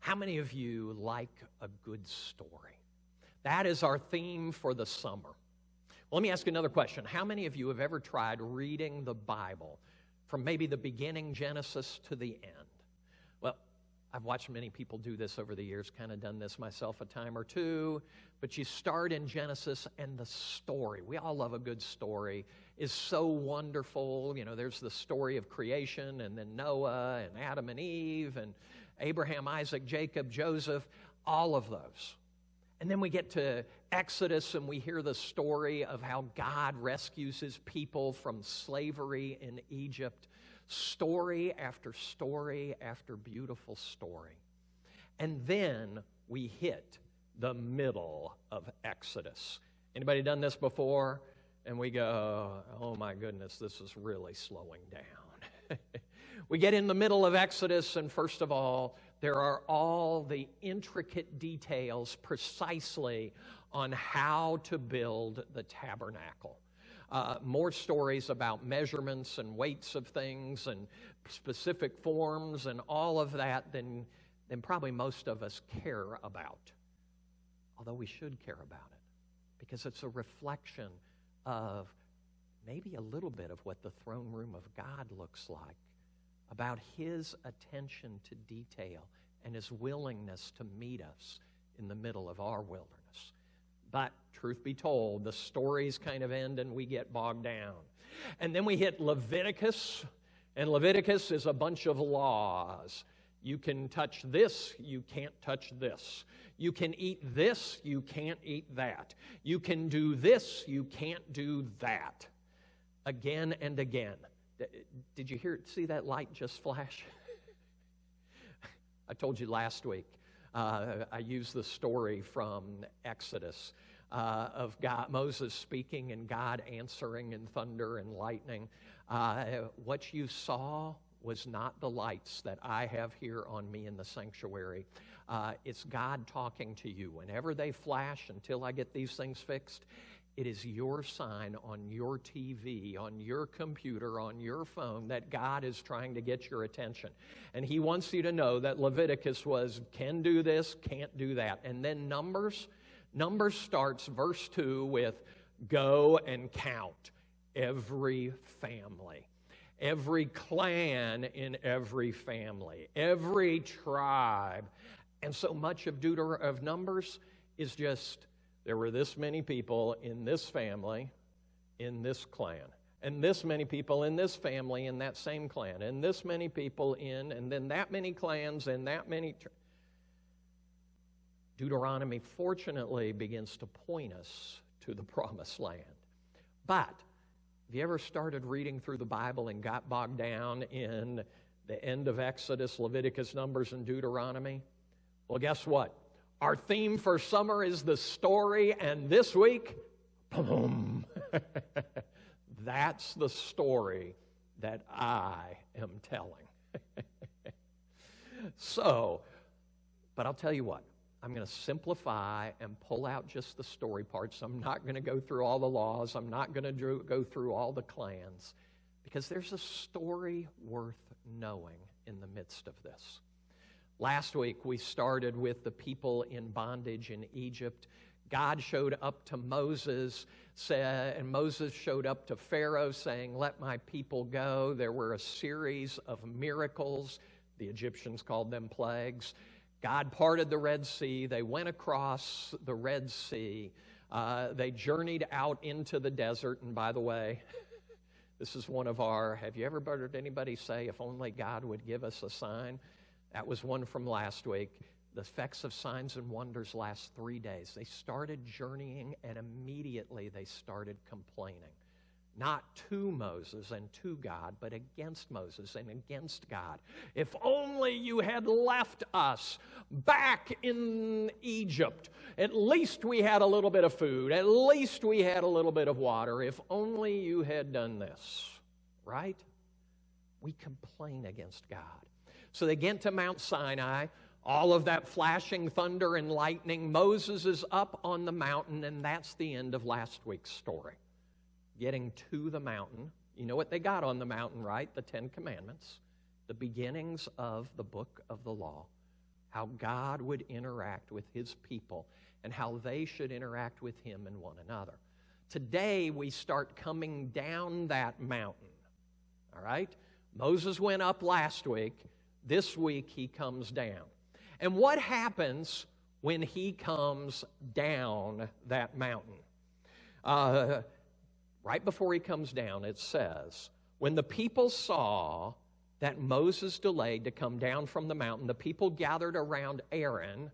How many of you like a good story? That is our theme for the summer. Well, let me ask you another question. How many of you have ever tried reading the Bible from maybe the beginning, Genesis, to the end? Well, I've watched many people do this over the years, kind of done this myself a time or two, but you start in Genesis and the story, we all love a good story, is so wonderful. You know, there's the story of creation, and then Noah and Adam and Eve and Abraham, Isaac, Jacob, Joseph, all of those. And then we get to Exodus and we hear the story of how God rescues his people from slavery in Egypt. Story after story after beautiful story. And then we hit the middle of Exodus. Anybody done this before? And we go, oh my goodness, this is really slowing down. We get in the middle of Exodus, and first of all, there are all the intricate details precisely on how to build the tabernacle. More stories about measurements and weights of things and specific forms and all of that than probably most of us care about. Although we should care about it, because it's a reflection of maybe a little bit of what the throne room of God looks like, about his attention to detail and his willingness to meet us in the middle of our wilderness. But truth be told, the stories kind of end and we get bogged down. And then we hit Leviticus, and Leviticus is a bunch of laws. You can touch this, you can't touch this. You can eat this, you can't eat that. You can do this, you can't do that. Again and again. Did you see that light just flash? I told you last week, I used the story from Exodus of God, Moses speaking and God answering in thunder and lightning. What you saw was not the lights that I have here on me in the sanctuary. It's God talking to you. Whenever they flash, until I get these things fixed, it is your sign on your TV, on your computer, on your phone that God is trying to get your attention. And he wants you to know that Leviticus was can do this, can't do that. And then Numbers starts verse 2 with go and count every family, every clan in every family, every tribe. And so much of Numbers is just there were this many people in this family, in this clan, and this many people in this family, in that same clan, and this many people in, and then that many clans, and that many. Deuteronomy, fortunately, begins to point us to the promised land. But have you ever started reading through the Bible and got bogged down in the end of Exodus, Leviticus, Numbers, and Deuteronomy? Well, guess what? Our theme for summer is the story, and this week, boom, that's the story that I am telling. But I'll tell you what, I'm going to simplify and pull out just the story parts. I'm not going to go through all the laws. I'm not going to go through all the clans, because there's a story worth knowing in the midst of this. Last week, we started with the people in bondage in Egypt. God showed up to Moses, and Moses showed up to Pharaoh saying, let my people go. There were a series of miracles. The Egyptians called them plagues. God parted the Red Sea. They went across the Red Sea. They journeyed out into the desert. And by the way, this is one of our, have you ever heard anybody say, if only God would give us a sign? That was one from last week. The effects of signs and wonders last 3 days. They started journeying, and immediately they started complaining. Not to Moses and to God, but against Moses and against God. If only you had left us back in Egypt. At least we had a little bit of food. At least we had a little bit of water. If only you had done this. Right? We complain against God. So they get to Mount Sinai, all of that flashing thunder and lightning. Moses is up on the mountain, and that's the end of last week's story. Getting to the mountain. You know what they got on the mountain, right? The 10 Commandments, the beginnings of the book of the law. how God would interact with his people and how they should interact with him and one another. Today, we start coming down that mountain, all right? Moses went up last week. This week, he comes down. And what happens when he comes down that mountain? Right before he comes down, it says, when the people saw that Moses delayed to come down from the mountain, the people gathered around Aaron.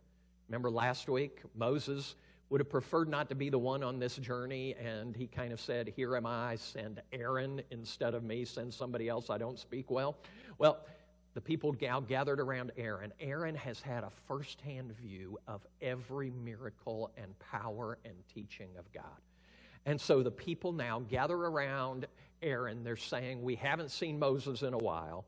Remember last week, Moses would have preferred not to be the one on this journey, and he kind of said, here am I, send Aaron instead of me, send somebody else, I don't speak well. Well, the people now gathered around Aaron. Aaron has had a firsthand view of every miracle and power and teaching of God. And so the people now gather around Aaron. They're saying, we haven't seen Moses in a while.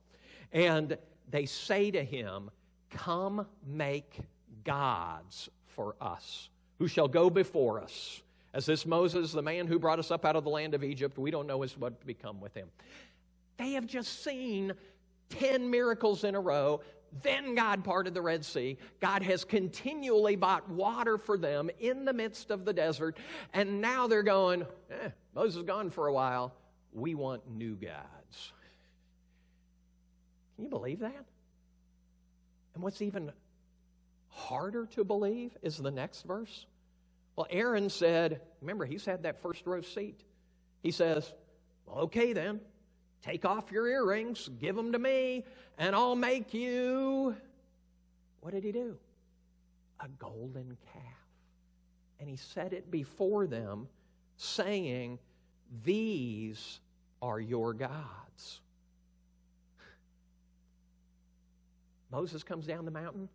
And they say to him, come make gods for us, who shall go before us. As this Moses, the man who brought us up out of the land of Egypt, we don't know what to become with him. They have just seen 10 miracles in a row. Then God parted the Red Sea. God has continually brought water for them in the midst of the desert. And now they're going, Moses is gone for a while. We want new gods. Can you believe that? And what's even harder to believe is the next verse. Well, Aaron said, remember, he's had that first row seat. He says, well, okay then, take off your earrings, give them to me, and I'll make you, what did he do? A golden calf. And he set it before them, saying, these are your gods. Moses comes down the mountain.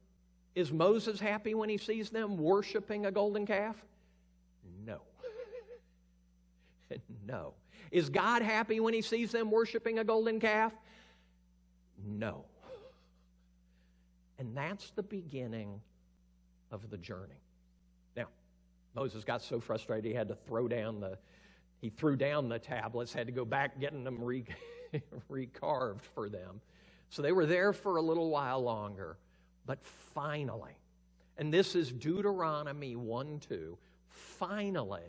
Is Moses happy when he sees them worshiping a golden calf? No. No. Is God happy when he sees them worshiping a golden calf? No. And that's the beginning of the journey. Now, Moses got so frustrated he had to threw down the tablets, had to go back getting them recarved for them. So they were there for a little while longer. But finally, and this is Deuteronomy 1:2, finally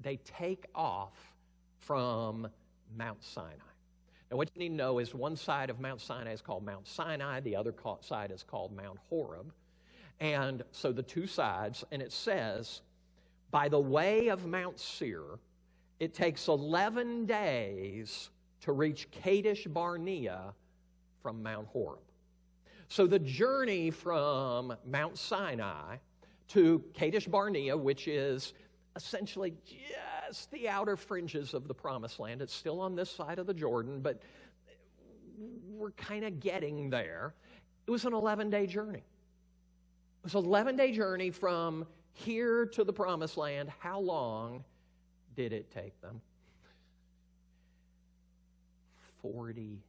they take off from Mount Sinai. Now what you need to know is one side of Mount Sinai is called Mount Sinai, the other side is called Mount Horeb. And so the two sides, and it says, by the way of Mount Seir, it takes 11 days to reach Kadesh Barnea from Mount Horeb. So the journey from Mount Sinai to Kadesh Barnea, which is essentially just the outer fringes of the Promised Land. It's still on this side of the Jordan, but we're kind of getting there. It was an 11-day journey. It was an 11-day journey from here to the Promised Land. How long did it take them? 40 years.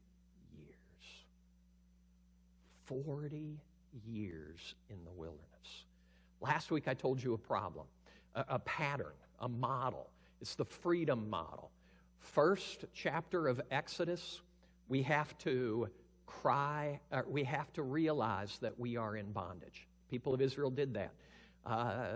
40 years in the wilderness. Last week I told you a problem, a pattern, a model. It's the freedom model. First chapter of Exodus, we have to realize that we are in bondage. People of Israel did that.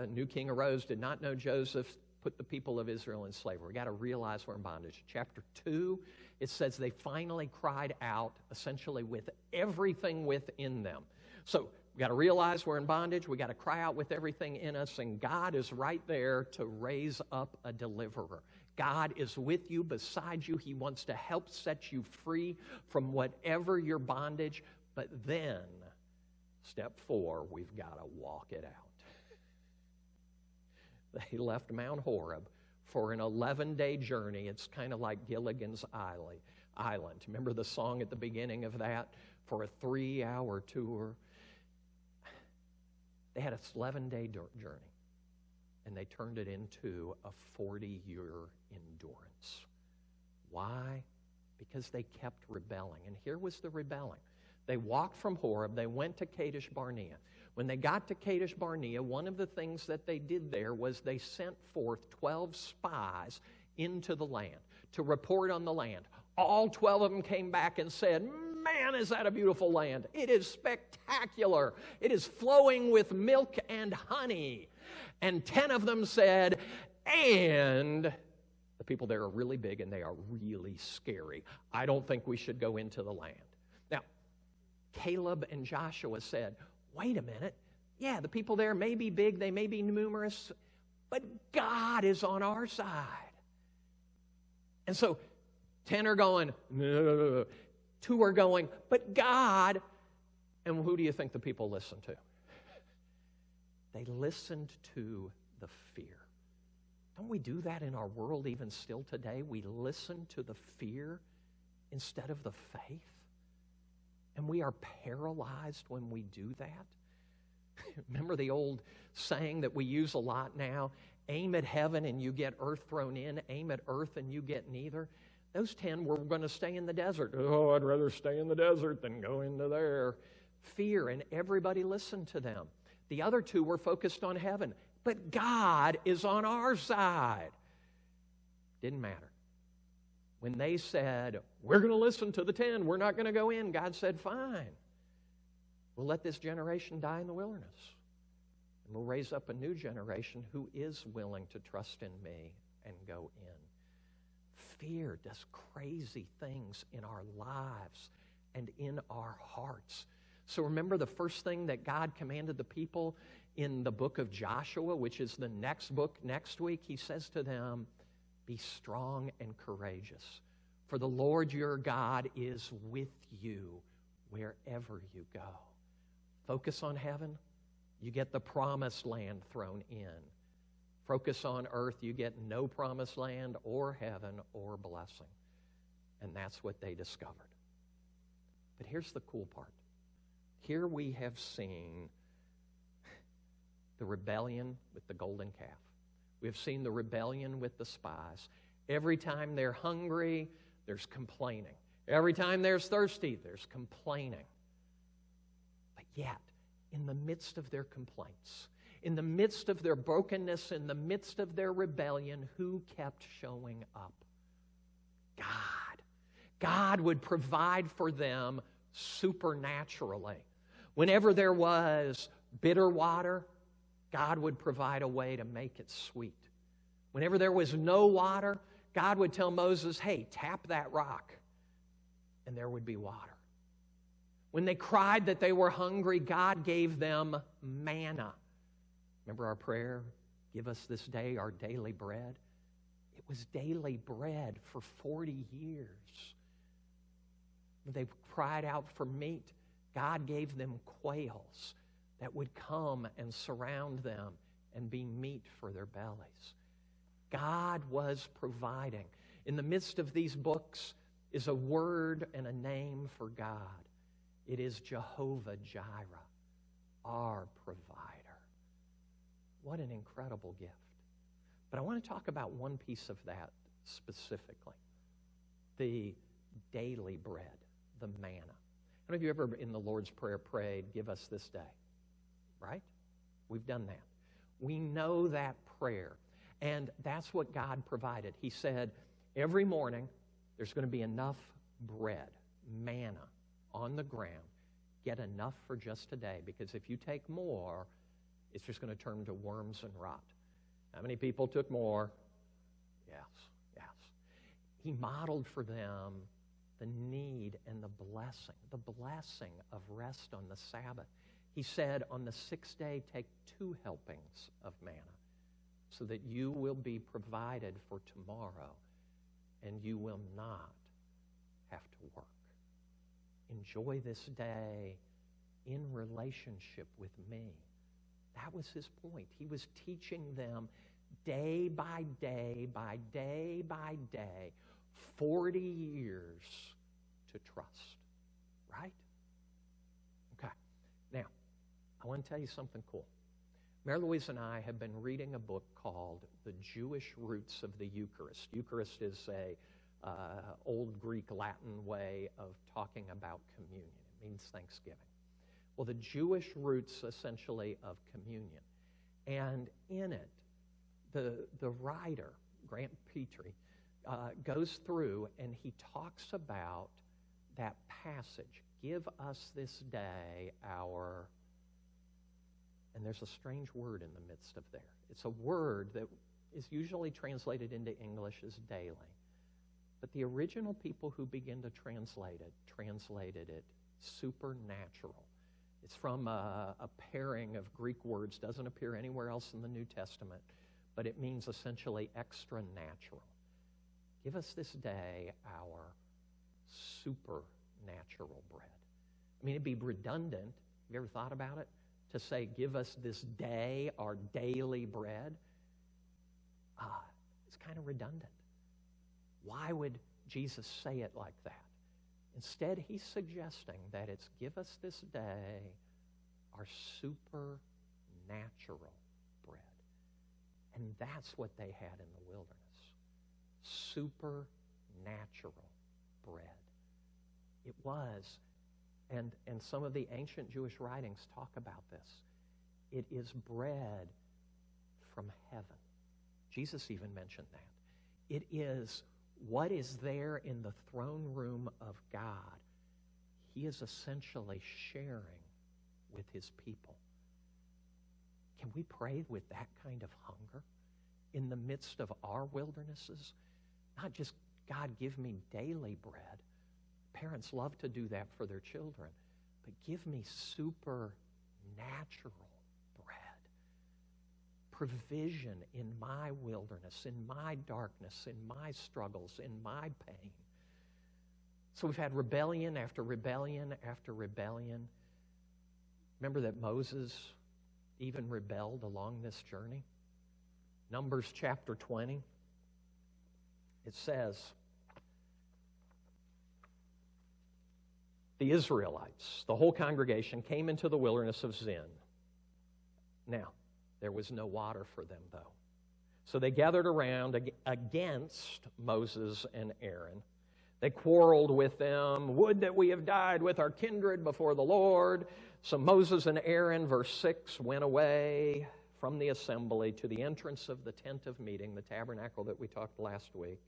New king arose, did not know Joseph, put the people of Israel in slavery. We've got to realize we're in bondage. Chapter 2, it says they finally cried out, essentially with everything within them. So we've got to realize we're in bondage. We've got to cry out with everything in us, and God is right there to raise up a deliverer. God is with you, beside you. He wants to help set you free from whatever your bondage. But then, step 4, we've got to walk it out. They left Mount Horeb for an 11-day journey. It's kind of like Gilligan's Island. Remember the song at the beginning of that? For a 3-hour tour. They had a 11-day journey, and they turned it into a 40-year endurance. Why? Because they kept rebelling. And here was the rebelling. They walked from Horeb. They went to Kadesh Barnea. When they got to Kadesh Barnea, one of the things that they did there was they sent forth 12 spies into the land to report on the land. All 12 of them came back and said, man, man, is that a beautiful land. It is spectacular. It is flowing with milk and honey. And 10 of them said, and the people there are really big and they are really scary. I don't think we should go into the land. Now, Caleb and Joshua said, wait a minute. Yeah, the people there may be big, they may be numerous, but God is on our side. And so 10 are going, no. 2 are going, but God. And who do you think the people listened to? They listened to the fear. Don't we do that in our world even still today? We listen to the fear instead of the faith. And we are paralyzed when we do that. Remember the old saying that we use a lot now? Aim at heaven and you get earth thrown in. Aim at earth and you get neither. Those 10 were going to stay in the desert. Oh, I'd rather stay in the desert than go into there. Fear, and everybody listened to them. The other 2 were focused on heaven. But God is on our side. Didn't matter. When they said, we're going to listen to the 10, we're not going to go in, God said, fine. We'll let this generation die in the wilderness. And we'll raise up a new generation who is willing to trust in me and go in. Fear does crazy things in our lives and in our hearts. So remember the first thing that God commanded the people in the book of Joshua, which is the next book next week. He says to them, be strong and courageous, for the Lord your God is with you wherever you go. Focus on heaven, you get the promised land thrown in. Focus on earth, you get no promised land or heaven or blessing. And that's what they discovered. But here's the cool part. Here we have seen the rebellion with the golden calf. We have seen the rebellion with the spies. Every time they're hungry, there's complaining. Every time they're thirsty, there's complaining. But yet, in the midst of their complaints, in the midst of their brokenness, in the midst of their rebellion, who kept showing up? God. God would provide for them supernaturally. Whenever there was bitter water, God would provide a way to make it sweet. Whenever there was no water, God would tell Moses, hey, tap that rock, and there would be water. When they cried that they were hungry, God gave them manna. Remember our prayer, give us this day our daily bread? It was daily bread for 40 years. When they cried out for meat, God gave them quails that would come and surround them and be meat for their bellies. God was providing. In the midst of these books is a word and a name for God. It is Jehovah Jireh, our provider. What an incredible gift. But I want to talk about one piece of that specifically. The daily bread, the manna. How many of you ever in the Lord's Prayer prayed, give us this day? Right? We've done that. We know that prayer. And that's what God provided. He said, every morning there's going to be enough bread, manna, on the ground. Get enough for just today, because if you take more, it's just going to turn to worms and rot. How many people took more? Yes. He modeled for them the need and the blessing of rest on the Sabbath. He said, on the 6th day, take 2 helpings of manna, so that you will be provided for tomorrow, and you will not have to work. Enjoy this day in relationship with me. That was his point. He was teaching them day by day, by day by day, 40 years to trust. Right? Okay. Now, I want to tell you something cool. Mary Louise and I have been reading a book called The Jewish Roots of the Eucharist. Eucharist is a old Greek Latin way of talking about communion. It means Thanksgiving. Well, the Jewish roots essentially of communion. And in it, the writer, Grant Petrie, goes through and he talks about that passage, give us this day our, and there's a strange word in the midst of there. It's a word that is usually translated into English as daily. But the original people who begin to translated it supernatural. It's from a pairing of Greek words, doesn't appear anywhere else in the New Testament, but it means essentially extra natural. Give us this day our supernatural bread. I mean, it'd be redundant. Have you ever thought about it? To say, give us this day our daily bread. It's kind of redundant. Why would Jesus say it like that? Instead, he's suggesting that it's give us this day our supernatural bread. And that's what they had in the wilderness. Supernatural bread. It was, and some of the ancient Jewish writings talk about this. It is bread from heaven. Jesus even mentioned that. It is what is there in the throne room of God. He is essentially sharing with his people. Can we pray with that kind of hunger in the midst of our wildernesses? Not just, God, give me daily bread. Parents love to do that for their children. But give me supernatural bread. Provision in my wilderness, in my darkness, in my struggles, in my pain. So we've had rebellion after rebellion after rebellion. Remember that Moses even rebelled along this journey? Numbers chapter 20. It says, the Israelites, the whole congregation, came into the wilderness of Zin. Now, there was no water for them, though. So they gathered around against Moses and Aaron. They quarreled with them. Would that we have died with our kindred before the Lord. So Moses and Aaron, verse 6, went away from the assembly to the entrance of the tent of meeting, the tabernacle that we talked last week.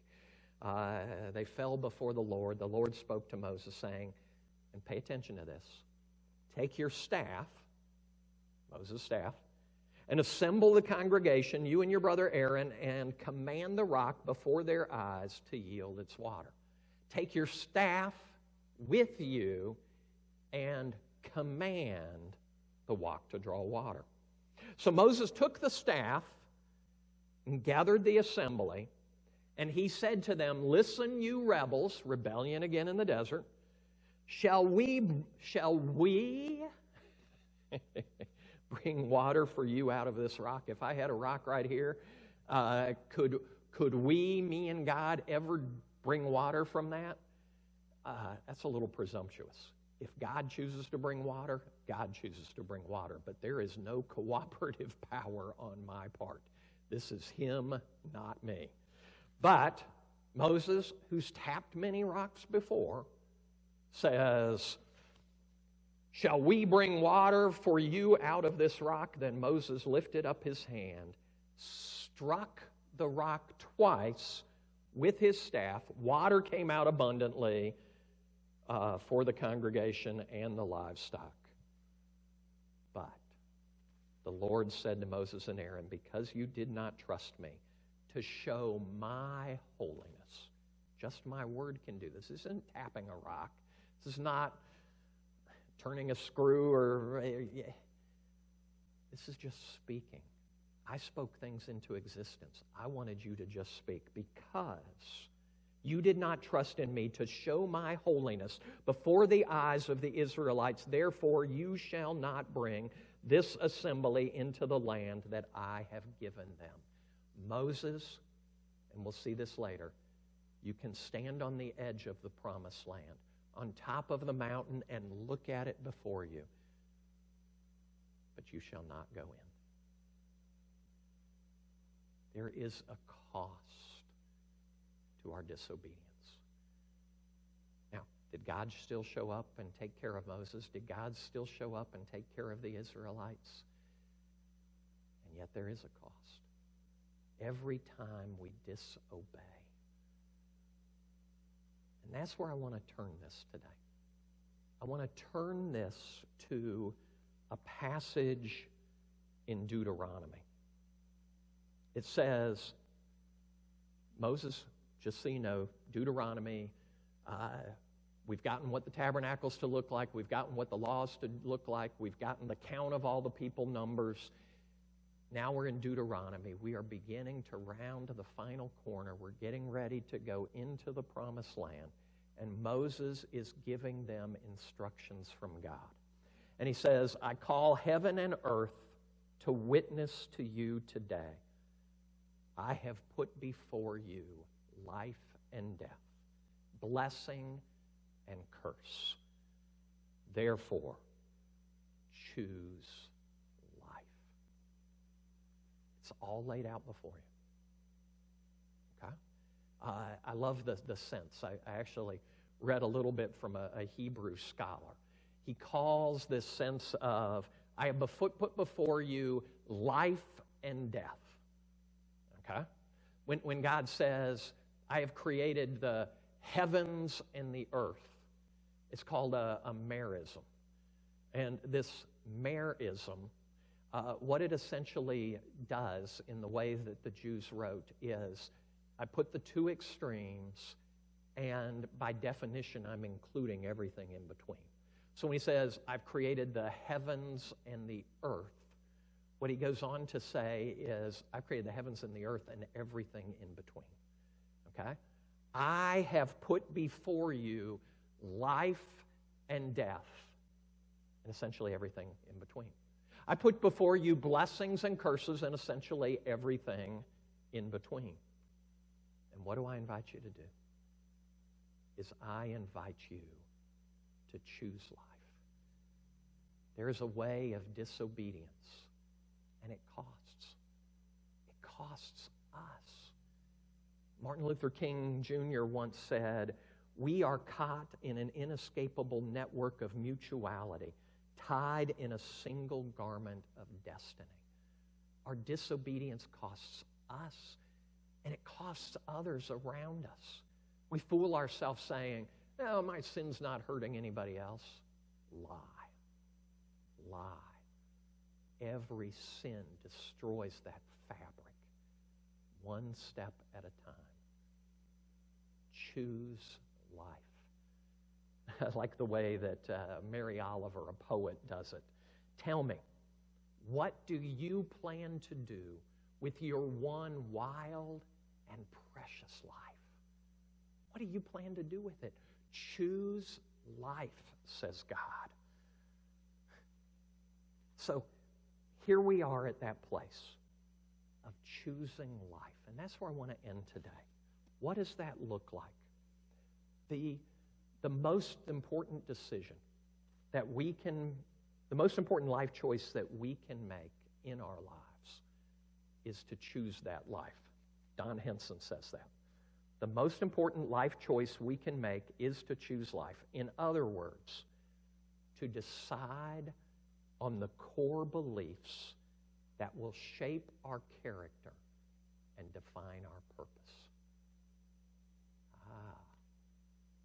They fell before the Lord. The Lord spoke to Moses, saying, and pay attention to this, take your staff, Moses' staff, and assemble the congregation, you and your brother Aaron, and command the rock before their eyes to yield its water. Take your staff with you and command the rock to draw water. So Moses took the staff and gathered the assembly, and he said to them, listen, you rebels, rebellion again in the desert, shall we bring water for you out of this rock? If I had a rock right here, could we, me and God, ever bring water from that? That's a little presumptuous. If God chooses to bring water, God chooses to bring water. But there is no cooperative power on my part. This is him, not me. But Moses, who's tapped many rocks before, says, shall we bring water for you out of this rock? Then Moses lifted up his hand, struck the rock twice with his staff. Water came out abundantly for the congregation and the livestock. But the Lord said to Moses and Aaron, because you did not trust me to show my holiness, just my word can do this. This isn't tapping a rock. This is not turning a screw or... This is just speaking. I spoke things into existence. I wanted you to just speak because you did not trust in me to show my holiness before the eyes of the Israelites. Therefore, you shall not bring this assembly into the land that I have given them. Moses, and we'll see this later, you can stand on the edge of the promised land, on top of the mountain, and look at it before you, but you shall not go in. There is a cost to our disobedience. Now, did God still show up and take care of Moses? Did God still show up and take care of the Israelites? And yet there is a cost. Every time we disobey. And that's where I want to turn this today. I want to turn this to a passage in Deuteronomy. It says, Moses, just so you know, Deuteronomy, we've gotten what the tabernacle's to look like. We've gotten what the law's to look like. We've gotten the count of all the people numbers. Now we're in Deuteronomy. We are beginning to round to the final corner. We're getting ready to go into the promised land. And Moses is giving them instructions from God. And he says, I call heaven and earth to witness to you today. I have put before you life and death, blessing and curse. Therefore, choose life. It's all laid out before you. Okay? I love the sense. I actually read a little bit from a Hebrew scholar. He calls this sense of, I have put before you life and death. Okay? When God says, I have created the heavens and the earth, it's called a merism. And this merism, what it essentially does in the way that the Jews wrote is, I put the two extremes, and by definition, I'm including everything in between. So when he says, I've created the heavens and the earth, what he goes on to say is, I've created the heavens and the earth and everything in between. Okay? I have put before you life and death, and essentially everything in between. I put before you blessings and curses, and essentially everything in between. And what do I invite you to do? Is I invite you to choose life. There is a way of disobedience, and it costs. It costs us. Martin Luther King Jr. once said, we are caught in an inescapable network of mutuality, tied in a single garment of destiny. Our disobedience costs us, and it costs others around us. We fool ourselves saying, no, my sin's not hurting anybody else. Lie. Every sin destroys that fabric, one step at a time. Choose life. I like the way that Mary Oliver, a poet, does it. Tell me, what do you plan to do with your one wild and precious life? What do you plan to do with it? Choose life, says God. So here we are at that place of choosing life. And that's where I want to end today. What does that look like? The most important decision that we can, the most important life choice that we can make in our lives is to choose that life. Don Henson says that. The most important life choice we can make is to choose life. In other words, to decide on the core beliefs that will shape our character and define our purpose.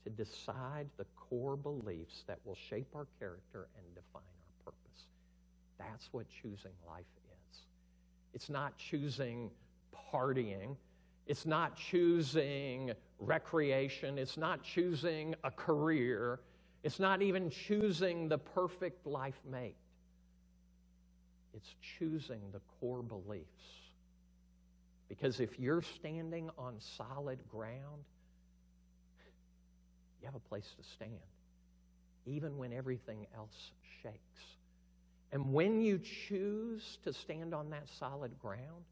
To decide the core beliefs that will shape our character and define our purpose. That's what choosing life is. It's not choosing partying. It's not choosing recreation. It's not choosing a career. It's not even choosing the perfect life mate. It's choosing the core beliefs. Because if you're standing on solid ground, you have a place to stand, even when everything else shakes. And when you choose to stand on that solid ground,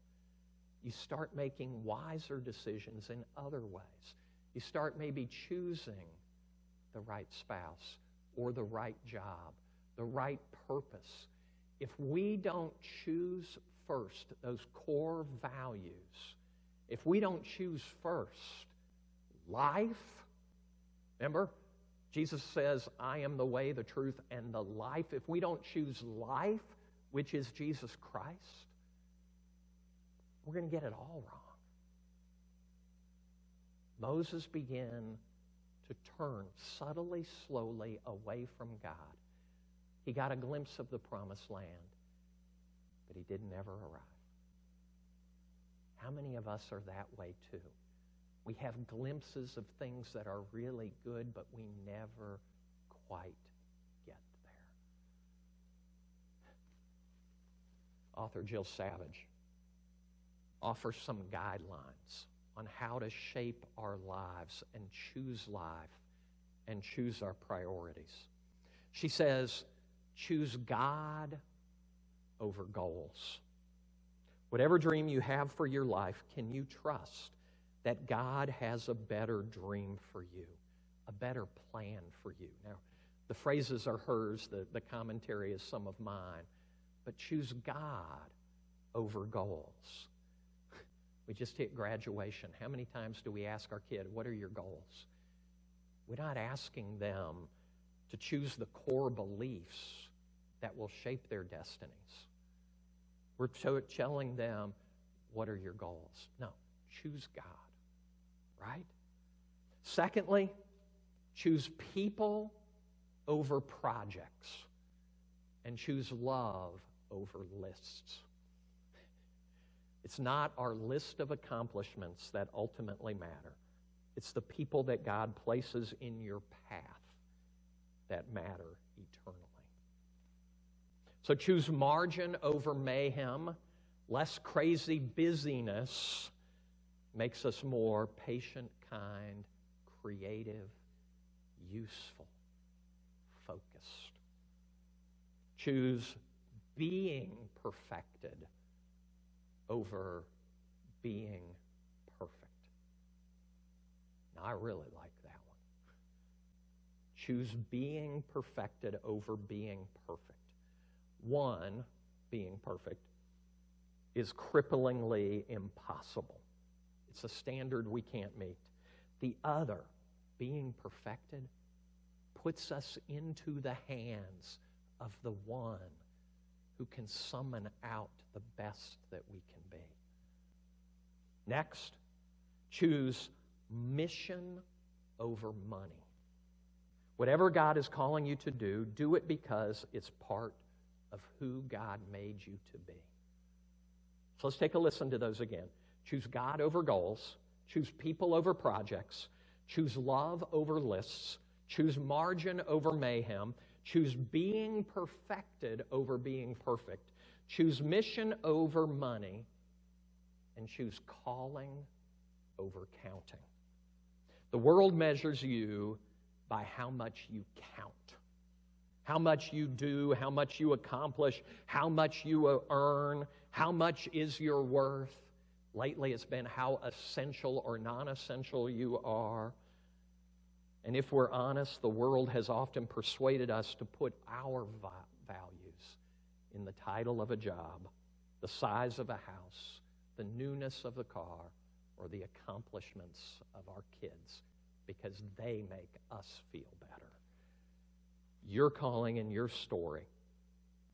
you start making wiser decisions in other ways. You start maybe choosing the right spouse or the right job, the right purpose. If we don't choose first those core values, if we don't choose first life, remember, Jesus says, I am the way, the truth, and the life. If we don't choose life, which is Jesus Christ, we're going to get it all wrong. Moses began to turn subtly, slowly away from God. He got a glimpse of the promised land, but he didn't ever arrive. How many of us are that way too? We have glimpses of things that are really good, but we never quite get there. Author Jill Savage offers some guidelines on how to shape our lives and choose life and choose our priorities. She says, choose God over goals. Whatever dream you have for your life, can you trust that God has a better dream for you, a better plan for you? Now, the phrases are hers, the commentary is some of mine, but choose God over goals. We just hit graduation. How many times do we ask our kid, what are your goals? We're not asking them to choose the core beliefs that will shape their destinies. We're telling them, what are your goals? No, choose God, right? Secondly, choose people over projects and choose love over lists. It's not our list of accomplishments that ultimately matter. It's the people that God places in your path that matter eternally. So choose margin over mayhem. Less crazy busyness makes us more patient, kind, creative, useful, focused. Choose being perfected over being perfect. Now, I really like that one. Choose being perfected over being perfect. One, being perfect, is cripplingly impossible. It's a standard we can't meet. The other, being perfected, puts us into the hands of the one who can summon out the best that we can be. Next, choose mission over money. Whatever God is calling you to do it because it's part of who God made you to be. So let's take a listen to those again. Choose God over goals. Choose people over projects. Choose love over lists. Choose margin over mayhem. Choose being perfected over being perfect. Choose mission over money. And choose calling over counting. The world measures you by how much you count. How much you do, how much you accomplish, how much you earn, how much is your worth. Lately it's been how essential or non-essential you are. And if we're honest, the world has often persuaded us to put our values in the title of a job, the size of a house, the newness of the car, or the accomplishments of our kids, because they make us feel better. Your calling and your story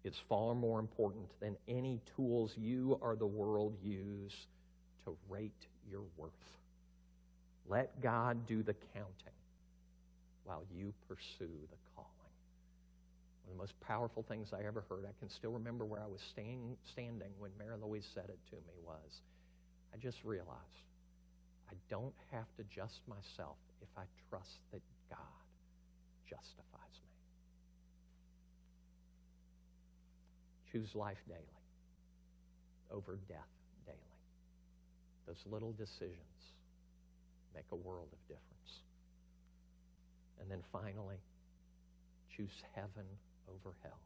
is far more important than any tools you or the world use to rate your worth. Let God do the counting while you pursue the calling. One of the most powerful things I ever heard, I can still remember where I was standing when Mary Louise said it to me, was, I just realized I don't have to just myself if I trust that God justifies me. Choose life daily over death daily. Those little decisions make a world of difference. And then finally, choose heaven over hell.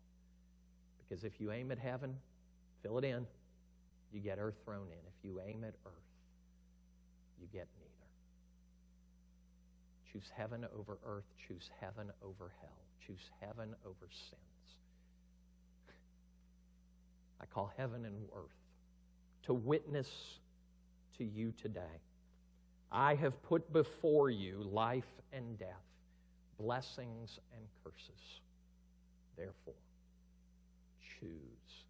Because if you aim at heaven, fill it in, you get earth thrown in. If you aim at earth, you get neither. Choose heaven over earth. Choose heaven over hell. Choose heaven over sins. I call heaven and earth to witness to you today. I have put before you life and death, blessings and curses. Therefore, choose